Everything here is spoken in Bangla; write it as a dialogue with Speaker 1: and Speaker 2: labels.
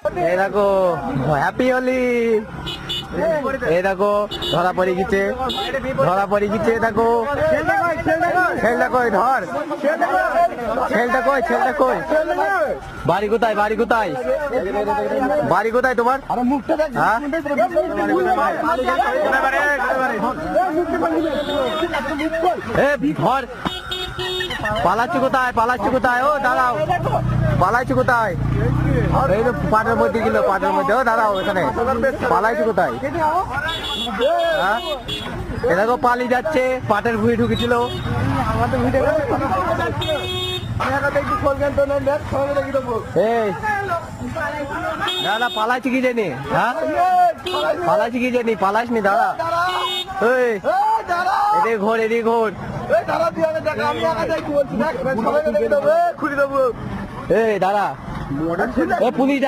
Speaker 1: এই দেখো হ্যাপি হোলি। এই দেখো ধরা পড়ে গেছে, ধরা পড়ে গেছে। দেখো ছেলেটা কই, ধর ছেলেটা কই, ছেলেটা কই। বাড়ি কোথায়, বাড়ি কোথায়, বাড়ি কোথায় তোমার? হ্যাঁ ধর, পালাচ্ছি কোথায়, পালাচ্ছি কোথায়? ও দাঁড়াও, পালাচ্ছি কোথায়? এই তো পাটের মধ্যে গেল, পাটের মধ্যে। ও দাঁড়াও, এখানে পালাইছি কোথায়? হ্যাঁ এ দেখো পালিয়ে যাচ্ছে, পাটের ভুঁড়ি ঢুকেছিল। এই দাদা পালাইছি কি জানি? হ্যাঁ পালাইছি কি জানি? পালাইস নি দাদা। এই এদিকে ঘোর, এদিকে ঘোর। এই দাদা, এ পুলিশ